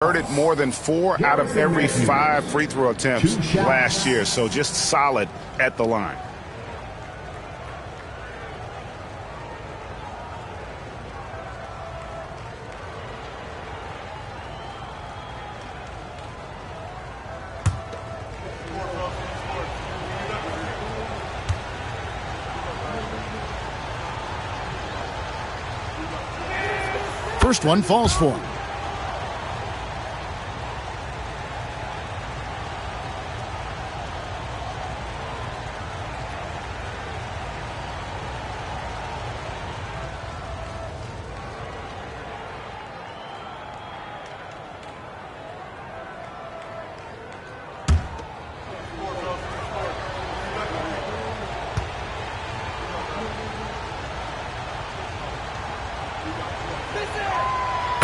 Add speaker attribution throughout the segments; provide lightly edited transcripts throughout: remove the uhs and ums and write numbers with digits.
Speaker 1: Converted more than 4 out of every 5 free throw attempts last year, so just solid at the line.
Speaker 2: First one falls for him.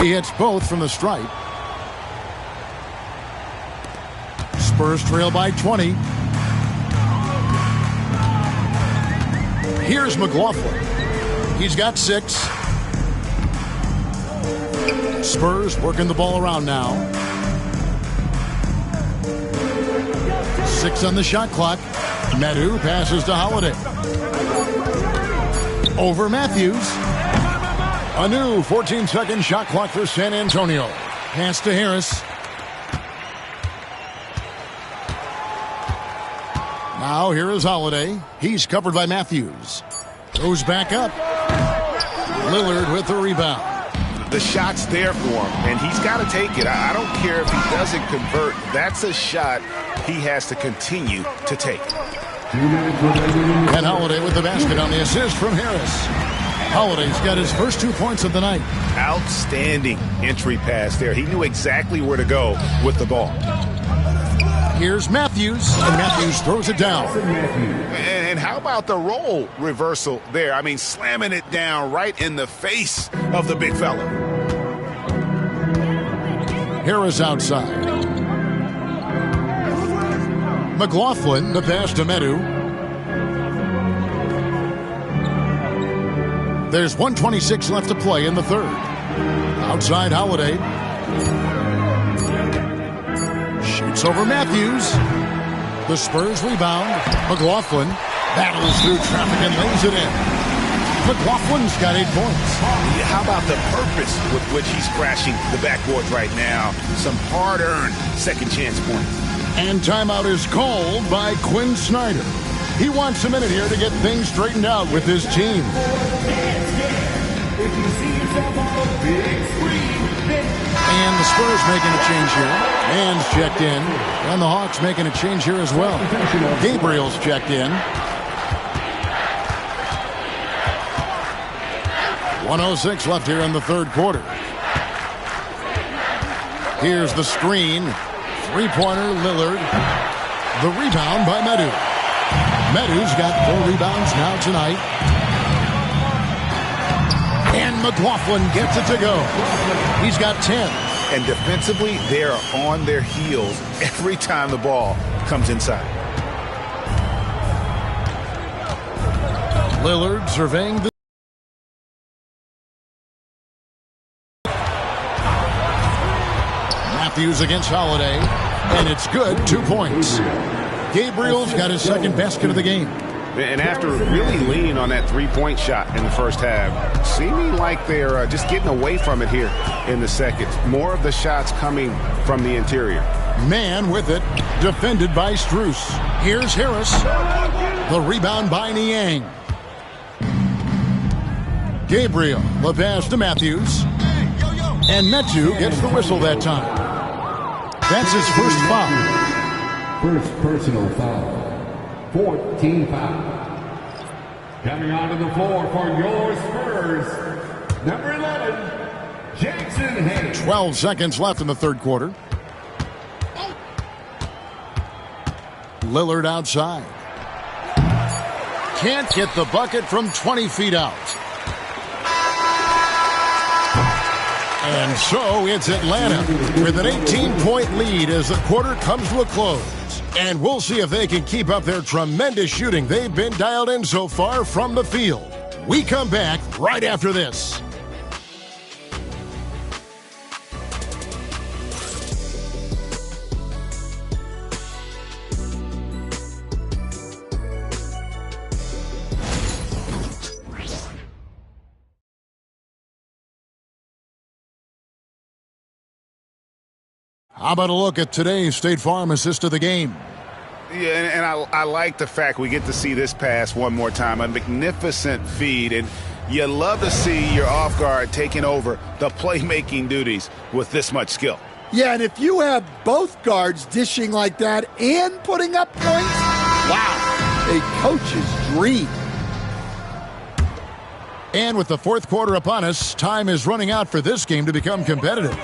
Speaker 2: He hits both from the stripe. Spurs trail by 20. Here's McLaughlin. He's got 6. Spurs working the ball around now. 6 on the shot clock. Medu passes to Holiday. Over Matthews. A new 14-second shot clock for San Antonio. Pass to Harris. Now here is Holiday. He's covered by Matthews. Goes back up. Lillard with the rebound.
Speaker 1: The shot's there for him, and he's got to take it. I don't care if he doesn't convert. That's a shot he has to continue to take.
Speaker 2: And Holiday with the basket on the assist from Harris. Holiday's got his first 2 points of the night.
Speaker 1: Outstanding entry pass there. He knew exactly where to go with the ball.
Speaker 2: Here's Matthews, and Matthews throws it down.
Speaker 1: And how about the role reversal there? I mean, slamming it down right in the face of the big fella.
Speaker 2: Harris outside. McLaughlin, the pass to Medu. There's 1:26 left to play in the third. Outside Holiday. Shoots over Matthews. The Spurs rebound. McLaughlin battles through traffic and lays it in. McLaughlin's got 8 points.
Speaker 1: How about the purpose with which he's crashing the backboards right now? Some hard-earned second chance points.
Speaker 2: And timeout is called by Quinn Snyder. He wants a minute here to get things straightened out with his team. And the Spurs making a change here. Mann's checked in. And the Hawks making a change here as well. Gabriel's checked in. 1:06 left here in the third quarter. Here's the screen. Three-pointer Lillard. The rebound by Medu. Medu's got 4 rebounds now tonight. And McLaughlin gets it to go. He's got 10.
Speaker 1: And defensively, they are on their heels every time the ball comes inside.
Speaker 2: Lillard surveying the... Matthews against Holiday. And it's good, 2 points. Gabriel's got his second basket of the game.
Speaker 1: And after really leaning on that three-point shot in the first half, seeming like they're just getting away from it here in the second. More of the shots coming from the interior.
Speaker 2: Mann with it, defended by Strus. Here's Harris. The rebound by Niang. Gabriel, the pass to Matthews. And Metu gets the whistle that time. That's his first foul.
Speaker 3: First personal foul. 14 foul. Coming onto the floor for your Spurs, number 11, Jackson Hayes.
Speaker 2: 12 seconds left in the third quarter. Lillard outside. Can't get the bucket from 20 feet out. And so it's Atlanta with an 18-point lead as the quarter comes to a close. And we'll see if they can keep up their tremendous shooting they've been dialed in so far from the field. We come back right after this. How about a look at today's State Farm assist of the game?
Speaker 1: Yeah, and I like the fact we get to see this pass one more time. A magnificent feed, and you love to see your off guard taking over the playmaking duties with this much skill.
Speaker 4: Yeah, and if you have both guards dishing like that and putting up points, wow, a coach's dream.
Speaker 2: And with the fourth quarter upon us, time is running out for this game to become competitive.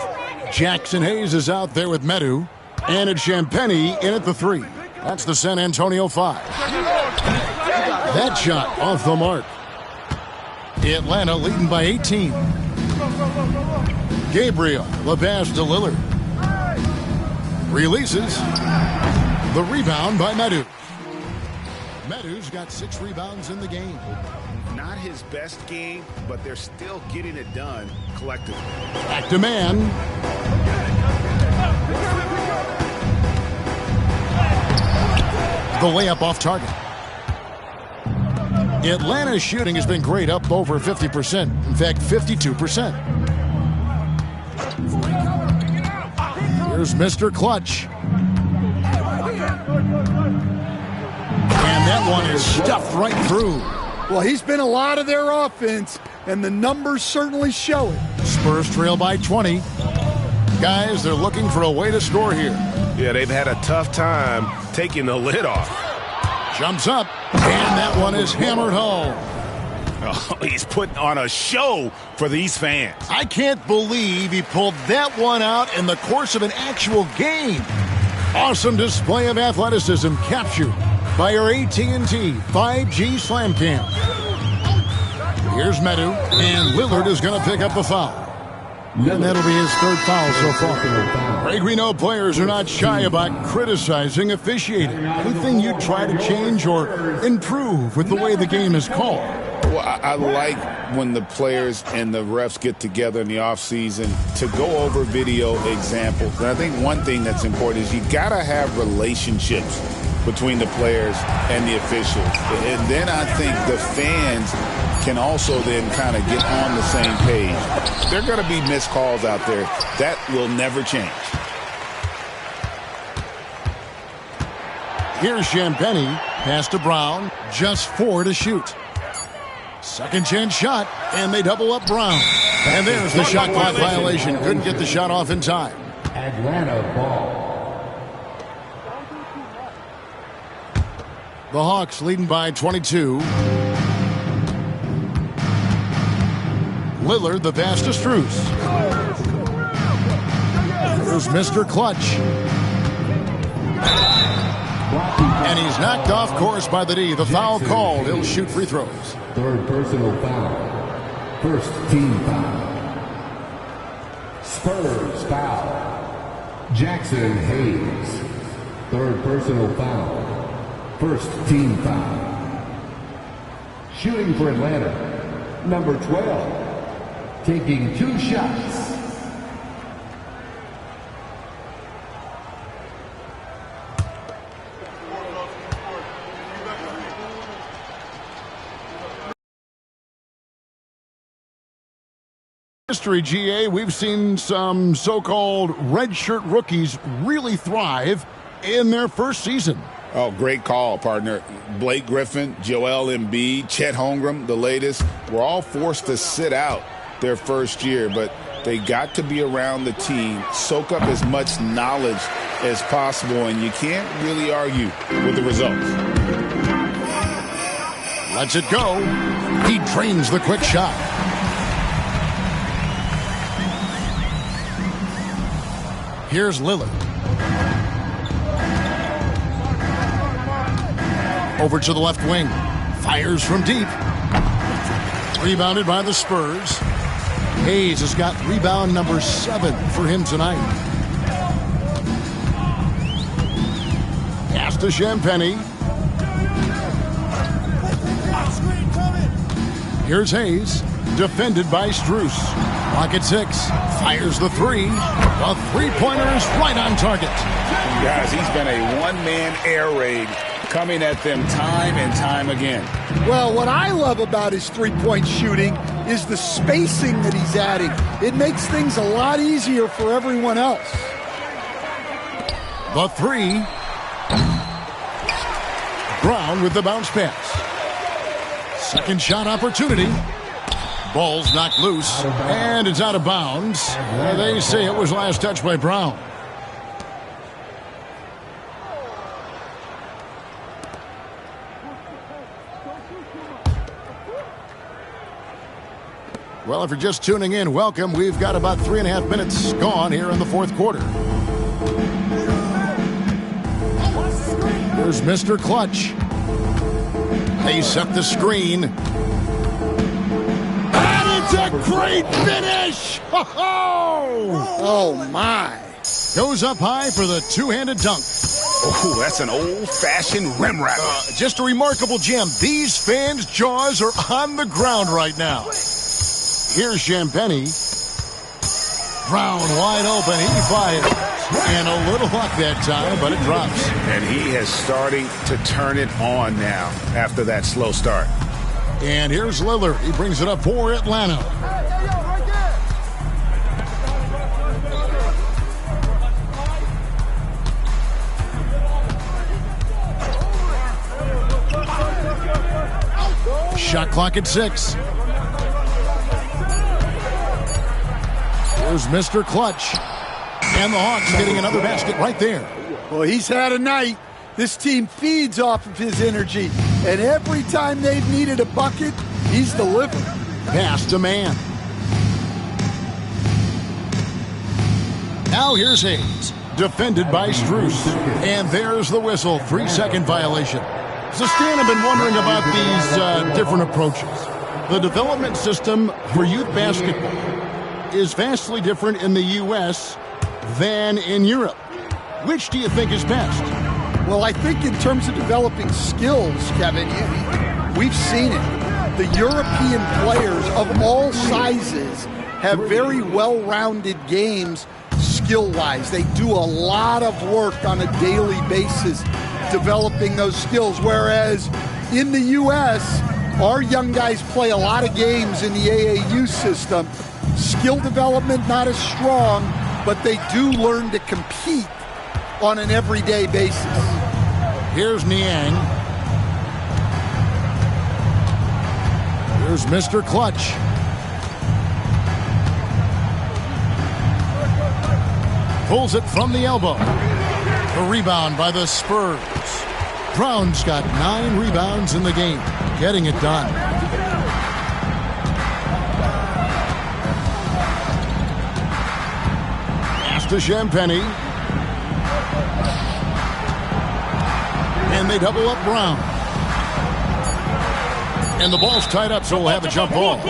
Speaker 2: Jackson Hayes is out there with Medu, and it's Champagnie in at the 3. That's the San Antonio 5. That shot off the mark. Atlanta leading by 18. Gabriel, the pass to Lillard. Releases. The rebound by Medu. Medu's got 6 rebounds in the game.
Speaker 1: Not his best game, but they're still getting it done collectively.
Speaker 2: Back to man. The layup off target. Atlanta's shooting has been great, up over 50%. In fact, 52%. Here's Mr. Clutch. And that one is stuffed right through.
Speaker 4: Well, he's been a lot of their offense, and the numbers certainly show it.
Speaker 2: Spurs trail by 20. Guys, they're looking for a way to score here.
Speaker 1: Yeah, they've had a tough time taking the lid off.
Speaker 2: Jumps up, and that one is hammered home.
Speaker 1: Oh, he's putting on a show for these fans.
Speaker 2: I can't believe he pulled that one out in the course of an actual game. Awesome display of athleticism captured by our AT&T 5G Slam Cam. Here's Medu, and Lillard is going to pick up the foul. And that'll be his 3rd foul so far. Greg, we know players are not shy about criticizing officiating. Anything you try to change or improve with the way the game is called?
Speaker 1: Well, I like when the players and the refs get together in the offseason to go over video examples. And I think one thing that's important is you got to have relationships between the players and the officials. And then I think the fans can also then kind of get on the same page. There are going to be missed calls out there. That will never change.
Speaker 2: Here's Champagnie. Pass to Brown. Just 4 to shoot. Second chance shot, and they double up Brown. And there's the shot clock violation. Couldn't get the shot off in time.
Speaker 3: Atlanta ball.
Speaker 2: The Hawks leading by 22. Lillard, the pass to Strus. Here's Mr. Clutch. And he's knocked off course by the D. The foul called. He'll shoot free throws.
Speaker 3: 3rd personal foul. 1st team foul. Spurs foul. Jackson Hayes. 3rd personal foul. 1st team foul. Shooting for Atlanta, number 12. Taking 2 shots.
Speaker 2: History, GA, we've seen some so-called redshirt rookies really thrive in their first season.
Speaker 1: Oh, great call, partner. Blake Griffin, Joel Embiid, Chet Holmgren, the latest, were all forced to sit out their first year, but they got to be around the team, soak up as much knowledge as possible, and you can't really argue with the results.
Speaker 2: Lets it go. He drains the quick shot. Here's Lillard. Over to the left wing. Fires from deep. Rebounded by the Spurs. Hayes has got rebound number 7 for him tonight. Pass to Champagnie. Here's Hayes. Defended by Strus. Clock at 6. Fires the 3. The three-pointer is right on target.
Speaker 1: Guys, he's been a one-man air raid coming at them time and time again.
Speaker 4: Well, what I love about his three-point shooting is the spacing that he's adding. It makes things a lot easier for everyone else.
Speaker 2: The three. Brown with the bounce pass. Second shot opportunity. Ball's knocked loose, and it's out of bounds. They say it was last touched by Brown. Well, if you're just tuning in, welcome. We've got about 3.5 minutes gone here in the fourth quarter. Here's Mr. Clutch. They set the screen. And it's a great finish!
Speaker 4: Oh, my.
Speaker 2: Goes up high for the two-handed dunk.
Speaker 1: Oh, that's an old-fashioned rim wrapper.
Speaker 2: Just a remarkable gem. These fans' jaws are on the ground right now. Here's Champagny. Brown wide open. He fires. And a little luck that time, but it drops.
Speaker 1: And he has started to turn it on now after that slow start.
Speaker 2: And here's Lillard. He brings it up for Atlanta. Shot clock at 6. Here's Mr. Clutch. And the Hawks getting another basket right there.
Speaker 4: Well, he's had a night. This team feeds off of his energy. And every time they've needed a bucket, he's delivered.
Speaker 2: Pass to man. Now here's Hayes. Defended by Strus. And there's the whistle. 3-second violation. So Stan, I've been wondering about these different approaches. The development system for youth basketball is vastly different in the U.S. than in Europe. Which do you think is best?
Speaker 4: Well, I think in terms of developing skills, Kevin, we've seen it. The European players of all sizes have very well-rounded games skill-wise. They do a lot of work on a daily basis developing those skills, whereas in the U.S., our young guys play a lot of games in the AAU system. Skill development not as strong, but they do learn to compete on an everyday basis.
Speaker 2: Here's Niang. Here's Mr. Clutch. Pulls it from the elbow. The rebound by the Spurs. Brown's got 9 rebounds in the game, getting it done. Pass to Champagny. And they double up Brown. And the ball's tied up, so we'll have a jump ball.
Speaker 5: You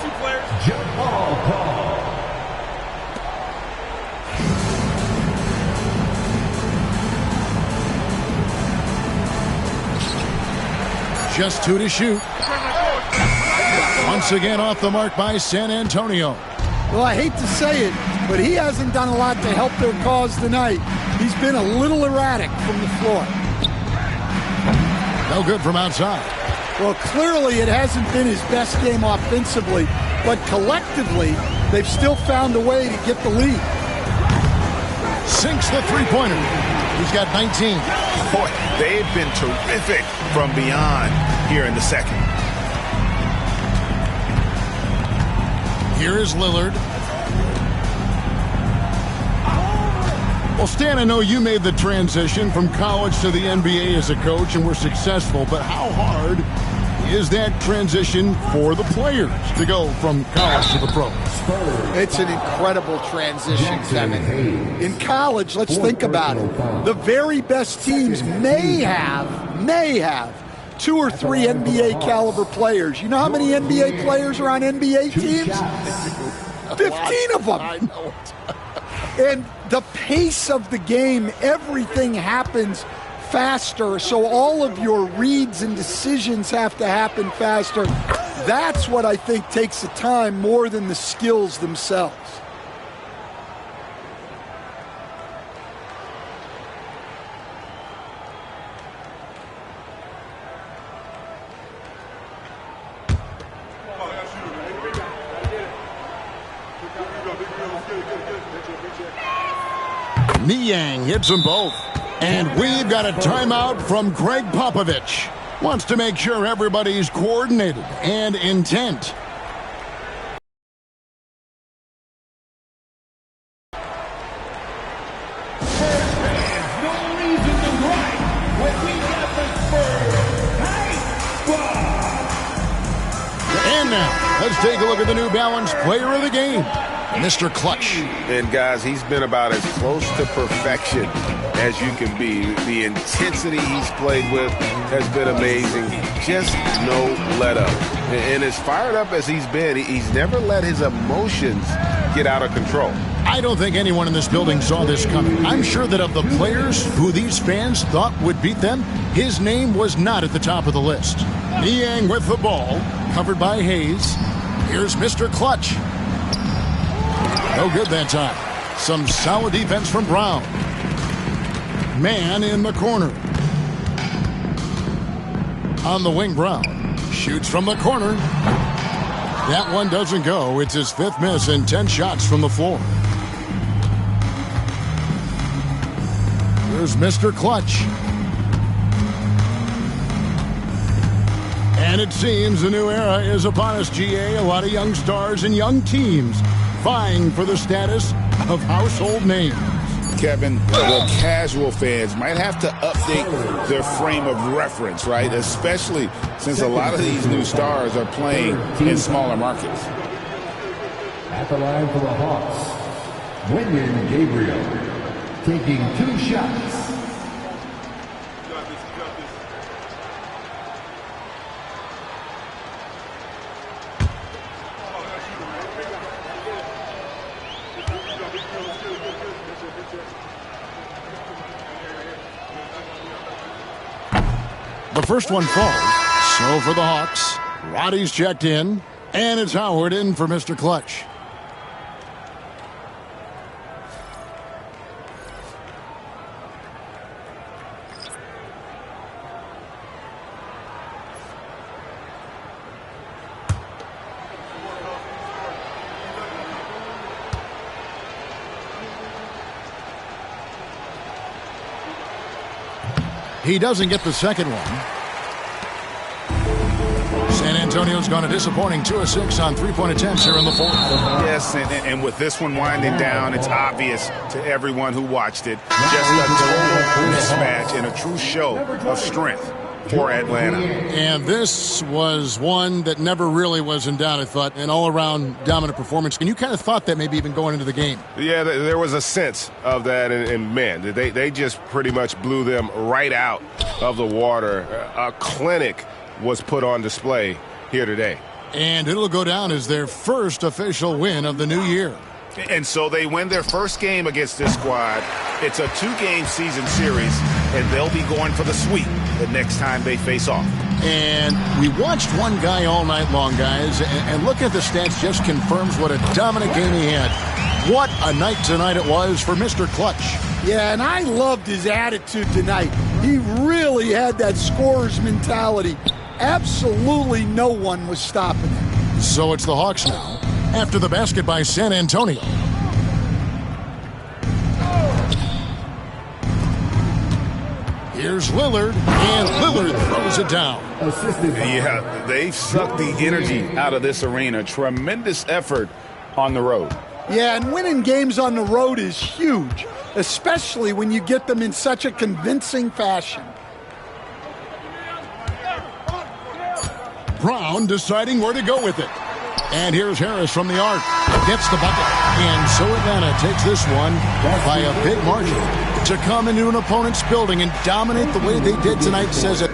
Speaker 5: two players. Jump ball call.
Speaker 2: Just 2 to shoot. Once again off the mark by San Antonio.
Speaker 4: Well, I hate to say it, but he hasn't done a lot to help their cause tonight. He's been a little erratic from the floor.
Speaker 2: No good from outside.
Speaker 4: Well, clearly it hasn't been his best game offensively, but collectively, they've still found a way to get the lead.
Speaker 2: Sinks the three-pointer. He's got 19.
Speaker 1: Boy, they've been terrific from beyond here in the second.
Speaker 2: Here is Lillard. Well, Stan, I know you made the transition from college to the NBA as a coach and were successful, but how hard is that transition for the players to go from college to the pros?
Speaker 4: It's an incredible transition, Kevin. In college, let's think about it. The very best teams may have 2 or 3 NBA caliber players. You know how many NBA players are on NBA teams? 15 of them. And the pace of the game, everything happens faster, so all of your reads and decisions have to happen faster. That's what I think takes the time more than the skills themselves.
Speaker 2: Niang hits them both. And we've got a timeout from Greg Popovich. Wants to make sure everybody's coordinated and intent. And now, let's take a look at the New Balance Player of the Game, Mr. Clutch.
Speaker 6: And guys, he's been about as close to perfection as you can be. The intensity he's played with has been amazing. Just no let up. And as fired up as he's been, he's never let his emotions get out of control.
Speaker 2: I don't think anyone in this building saw this coming. I'm sure that of the players who these fans thought would beat them, his name was not at the top of the list. Niang with the ball, covered by Hayes. Here's Mr. Clutch. No good that time. Some solid defense from Brown. Man in the corner. On the wing, Brown shoots from the corner. That one doesn't go. It's his 5th miss and 10 shots from the floor. Here's Mr. Clutch. And it seems a new era is upon us, GA. A lot of young stars and young teams vying for the status of household names.
Speaker 1: Kevin, the casual fans might have to update their frame of reference, right? Especially since a lot of these new stars are playing in smaller markets.
Speaker 3: At the line for the Hawks, Wenyen Gabriel, taking 2 shots.
Speaker 2: The first one falls. So for the Hawks, Roddy's checked in, and it's Howard in for Mr. Clutch. He doesn't get the second one. San Antonio's gone a disappointing 2 of 6 on 3-point attempts here in the 4th.
Speaker 1: Yes, and with this one winding down, it's obvious to everyone who watched it. Just a total mismatch and a true show of strength for Atlanta.
Speaker 2: And this was one that never really was in doubt, I thought, an all-around dominant performance. And you kind of thought that maybe even going into the game.
Speaker 6: Yeah, there was a sense of that, and man, they just pretty much blew them right out of the water. A clinic was put on display here today.
Speaker 2: And it'll go down as their first official win of the new year.
Speaker 1: And so they win their first game against this squad. It's a 2-game season series, and they'll be going for the sweep the next time they face off.
Speaker 2: And we watched one guy all night long, guys, and looking at the stats just confirms what a dominant game he had. What a night tonight it was for Mr. Clutch.
Speaker 4: Yeah, and I loved his attitude tonight. He really had that scorer's mentality. Absolutely no one was stopping him.
Speaker 2: So it's the Hawks now, after the basket by San Antonio. Here's Lillard, and Lillard throws it down.
Speaker 1: Yeah, they've sucked the energy out of this arena. Tremendous effort on the road.
Speaker 4: Yeah, and winning games on the road is huge, especially when you get them in such a convincing fashion.
Speaker 2: Brown deciding where to go with it. And here's Harris from the arc. Gets the bucket. And so Atlanta takes this one by a big margin. To come into an opponent's building and dominate the way they did tonight says it